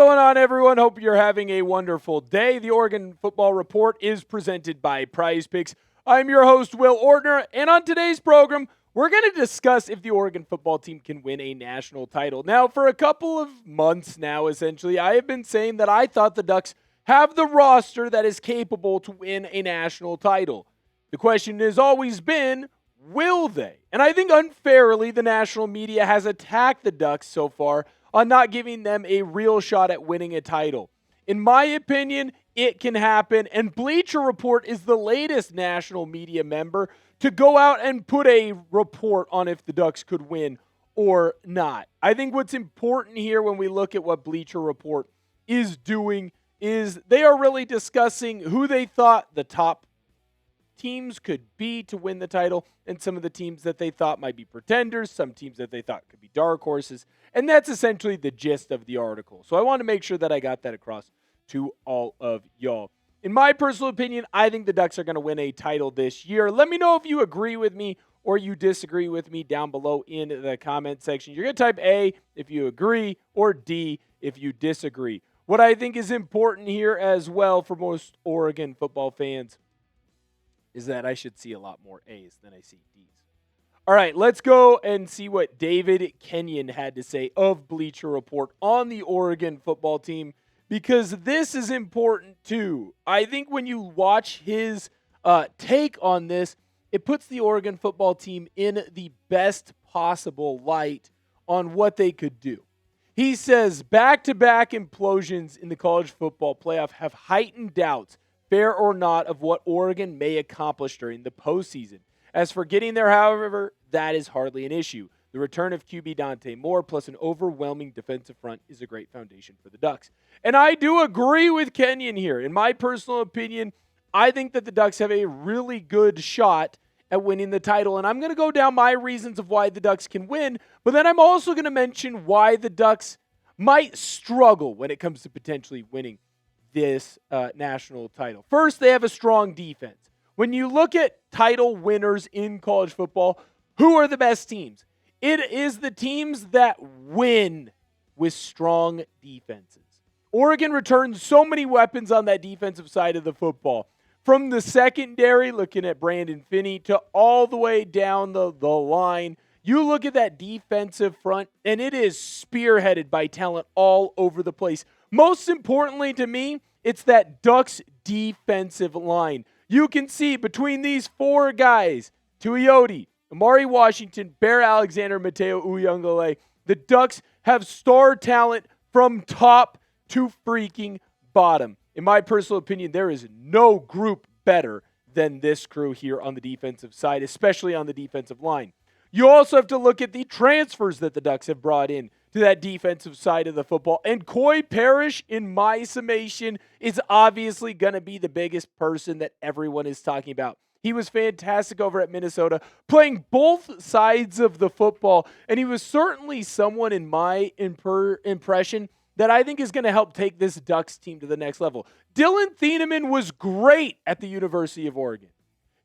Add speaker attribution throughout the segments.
Speaker 1: going on, everyone? Hope you're having a wonderful day. The Oregon Football Report is presented by Prize Picks. I'm your host, Will Ortner, and on today's program, we're going to discuss if the Oregon football team can win a national title. Now, for a couple of months now, essentially, I have been saying that I thought the Ducks have the roster that is capable to win a national title. The question has always been, will they? And I think unfairly, the national media has attacked the Ducks so far on not giving them a real shot at winning a title. In my opinion, it can happen, and Bleacher Report is the latest national media member to go out and put a report on if the Ducks could win or not. I think what's important here when we look at what Bleacher Report is doing is they are really discussing who they thought the top teams could be to win the title, and some of the teams that they thought might be pretenders, some teams that they thought could be dark horses, and that's essentially the gist of the article. So I want to make sure that I got that across to all of y'all. In my personal opinion, I think the Ducks are going to win a title this year. Let me know if you agree with me or you disagree with me down below in the comment section. You're going to type A if you agree or D if you disagree. What I think is important here as well for most Oregon football fans is that I should see a lot more A's than I see D's. All right, let's go and see what David Kenyon had to say of Bleacher Report on the Oregon football team, because this is important too. I think when you watch his take on this, it puts the Oregon football team in the best possible light on what they could do. He says, back-to-back implosions in the college football playoff have heightened doubts, fair or not, of what Oregon may accomplish during the postseason. As for getting there, however, that is hardly an issue. The return of QB Dante Moore plus an overwhelming defensive front is a great foundation for the Ducks. And I do agree with Kenyon here. In my personal opinion, I think that the Ducks have a really good shot at winning the title. And I'm going to go down my reasons of why the Ducks can win, but then I'm also going to mention why the Ducks might struggle when it comes to potentially winning this national title. First, they have a strong defense. When you look at title winners in college football, who are the best teams? It is the teams that win with strong defenses. Oregon returns so many weapons on that defensive side of the football. From the secondary, looking at Brandon Finney, to all the way down the line. You look at that defensive front, and it is spearheaded by talent all over the place. Most importantly to me, it's that Ducks defensive line. You can see between these four guys, Tuioti, Amari Washington, Bear Alexander, Mateo Uyunglele, the Ducks have star talent from top to freaking bottom. In my personal opinion, there is no group better than this crew here on the defensive side, especially on the defensive line. You also have to look at the transfers that the Ducks have brought in to that defensive side of the football. And Coy Parrish, in my summation, is obviously going to be the biggest person that everyone is talking about. He was fantastic over at Minnesota, playing both sides of the football, and he was certainly someone in my impression that I think is going to help take this Ducks team to the next level. Dylan Thieneman was great at the University of Oregon.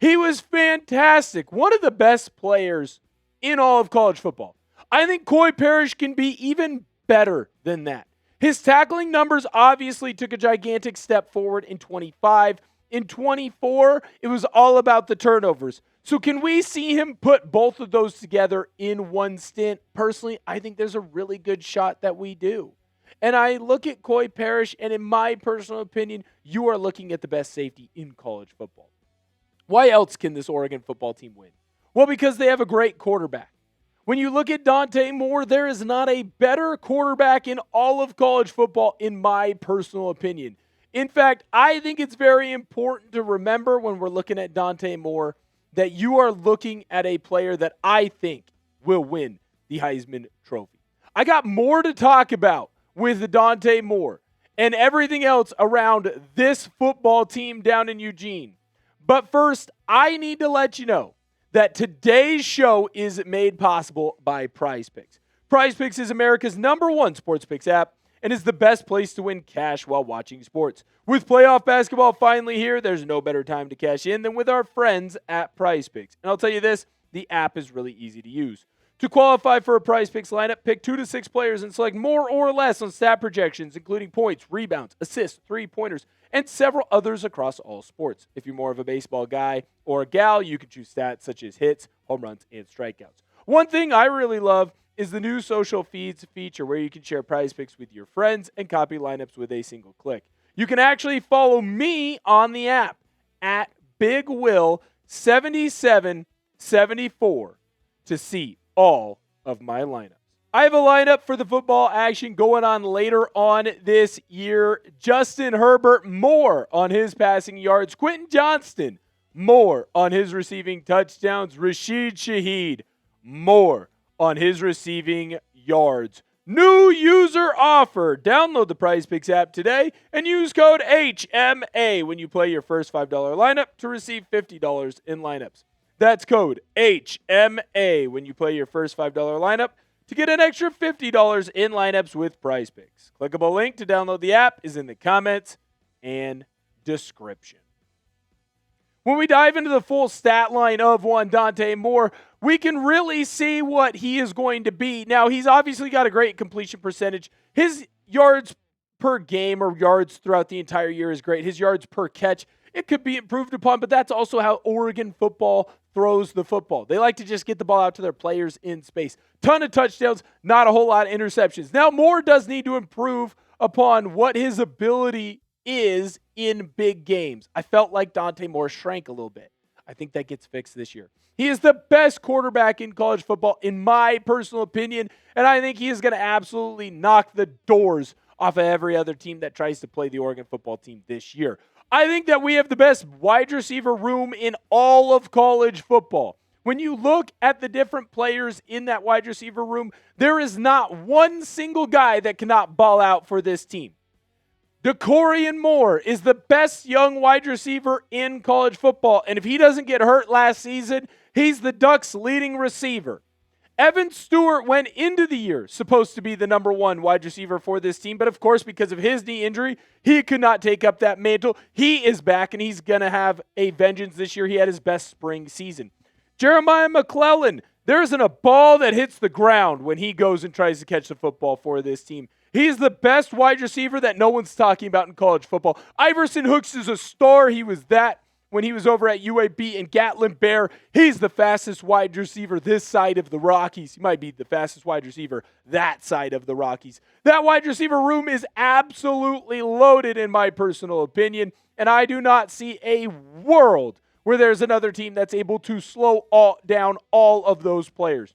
Speaker 1: He was fantastic, one of the best players in all of college football. I think Coy Parrish can be even better than that. His tackling numbers obviously took a gigantic step forward in 25. In 24, it was all about the turnovers. So can we see him put both of those together in one stint? Personally, I think there's a really good shot that we do. And I look at Coy Parrish, and in my personal opinion, you are looking at the best safety in college football. Why else can this Oregon football team win? Well, because they have a great quarterback. When you look at Dante Moore, there is not a better quarterback in all of college football, in my personal opinion. In fact, I think it's very important to remember when we're looking at Dante Moore that you are looking at a player that I think will win the Heisman Trophy. I got more to talk about with Dante Moore and everything else around this football team down in Eugene. But first, I need to let you know that today's show is made possible by Prize Picks. Prize Picks is America's #1 sports picks app and is the best place to win cash while watching sports. With playoff basketball finally here, there's no better time to cash in than with our friends at Prize Picks. And I'll tell you this, the app is really easy to use. To qualify for a Prize Picks lineup, pick 2 to 6 players and select more or less on stat projections, including points, rebounds, assists, three-pointers, and several others across all sports. If you're more of a baseball guy or a gal, you can choose stats such as hits, home runs, and strikeouts. One thing I really love is the new social feeds feature where you can share Prize Picks with your friends and copy lineups with a single click. You can actually follow me on the app at BigWill7774 to see all of my lineups. I have a lineup for the football action going on later on this year. Justin Herbert, more on his passing yards. Quentin Johnston, more on his receiving touchdowns. Rashid Shaheed, more on his receiving yards. New user offer. Download the Prize Picks app today and use code HMA when you play your first $5 lineup to receive $50 in lineups. That's code HMA when you play your first $5 lineup to get an extra $50 in lineups with Prize Picks. Clickable link to download the app is in the comments and description. When we dive into the full stat line of one Dante Moore, we can really see what he is going to be. Now, he's obviously got a great completion percentage. His yards per game or yards throughout the entire year is great. His yards per catch, it could be improved upon, but that's also how Oregon football throws the football. They like to just get the ball out to their players in space. Ton of touchdowns, not a whole lot of interceptions. Now, Moore does need to improve upon what his ability is in big games. I felt like Dante Moore shrank a little bit. I think that gets fixed this year. He is the best quarterback in college football, in my personal opinion, and I think he is going to absolutely knock the doors off of every other team that tries to play the Oregon football team this year. I think that we have the best wide receiver room in all of college football. When you look at the different players in that wide receiver room, there is not one single guy that cannot ball out for this team. DeCorian Moore is the best young wide receiver in college football, and if he doesn't get hurt last season, he's the Ducks' leading receiver. Evan Stewart went into the year supposed to be the number one wide receiver for this team, but of course, because of his knee injury, he could not take up that mantle. He is back, and he's going to have a vengeance this year. He had his best spring season. Jeremiah McClellan, there isn't a ball that hits the ground when he goes and tries to catch the football for this team. He's the best wide receiver that no one's talking about in college football. Iverson Hooks is a star. He was that when he was over at UAB. And Gatlin Bear, he's the fastest wide receiver this side of the Rockies. He might be the fastest wide receiver that side of the Rockies. That wide receiver room is absolutely loaded in my personal opinion. And I do not see a world where there's another team that's able to slow down all of those players.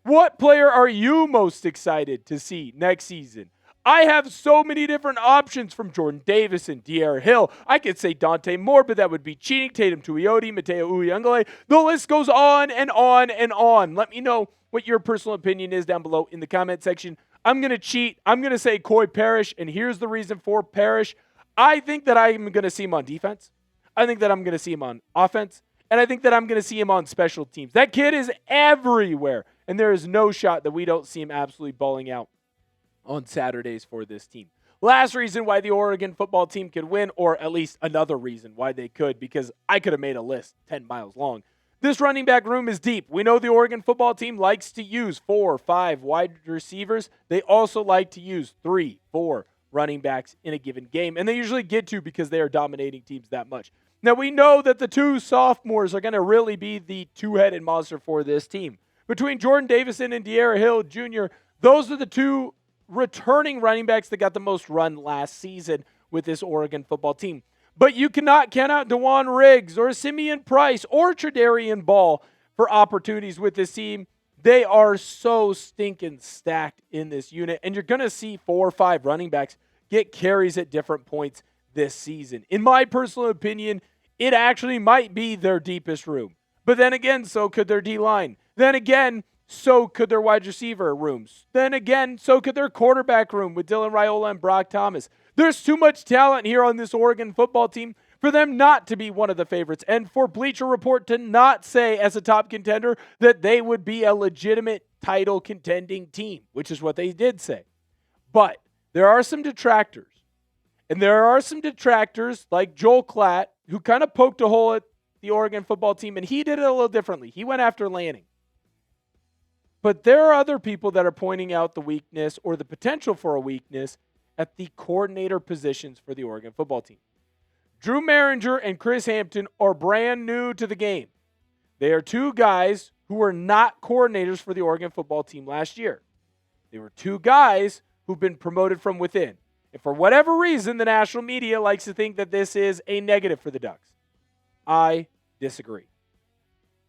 Speaker 1: What player are you most excited to see next season? I have so many different options from Jordan Davison, De'Ara Hill. I could say Dante Moore, but that would be cheating. Tatum Tuioti, Mateo Uyunglele. The list goes on and on and on. Let me know what your personal opinion is down below in the comment section. I'm going to cheat. I'm going to say Coy Parrish, and here's the reason for Parrish. I think that I'm going to see him on defense. I think that I'm going to see him on offense. And I think that I'm going to see him on special teams. That kid is everywhere. And there is no shot that we don't see him absolutely balling out on Saturdays for this team. Last reason why the Oregon football team could win, or at least another reason why they could, because I could have made a list 10 miles long. This running back room is deep. We know the Oregon football team likes to use 4 or 5 wide receivers. They also like to use 3, 4 running backs in a given game, and they usually get to because they are dominating teams that much. Now, we know that the 2 sophomores are going to really be the two-headed monster for this team. Between Jordan Davison and De'Ara Hill Jr., those are the 2 returning running backs that got the most run last season with this Oregon football team. But you cannot count out DeJuan Riggs or Simeon Price or Tredarian Ball for opportunities with this team. They are so stinking stacked in this unit, and you're going to see 4 or 5 running backs get carries at different points this season. In my personal opinion, it actually might be their deepest room. But then again, so could their D-line. Then again, so could their wide receiver rooms. Then again, so could their quarterback room with Dylan Raiola and Brock Thomas. There's too much talent here on this Oregon football team for them not to be one of the favorites, and for Bleacher Report to not say as a top contender that they would be a legitimate title contending team, which is what they did say. But there are some detractors. And there are some detractors like Joel Klatt who kind of poked a hole at the Oregon football team, and he did it a little differently. He went after Lanning. But there are other people that are pointing out the weakness or the potential for a weakness at the coordinator positions for the Oregon football team. Drew Maringer and Chris Hampton are brand new to the game. They are two guys who were not coordinators for the Oregon football team last year. They were two guys who've been promoted from within. And for whatever reason, the national media likes to think that this is a negative for the Ducks. I disagree.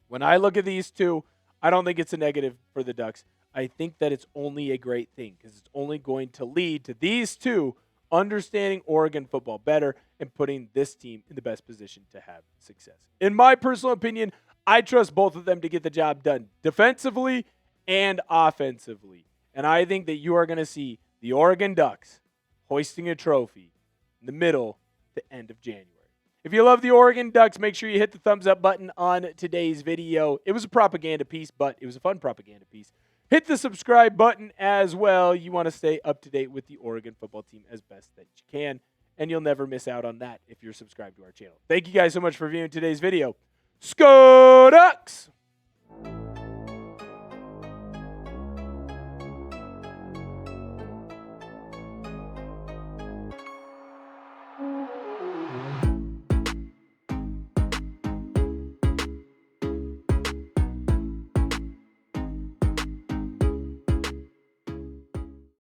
Speaker 1: When I look at these two, I don't think it's a negative for the Ducks. I think that it's only a great thing because it's only going to lead to these two understanding Oregon football better and putting this team in the best position to have success. In my personal opinion, I trust both of them to get the job done defensively and offensively. And I think that you are going to see the Oregon Ducks hoisting a trophy in the middle to end of January. If you love the Oregon Ducks, make sure you hit the thumbs up button on today's video. It was a propaganda piece, but it was a fun propaganda piece. Hit the subscribe button as well. You want to stay up to date with the Oregon football team as best that you can, and you'll never miss out on that if you're subscribed to our channel. Thank you guys so much for viewing today's video. Skol Ducks!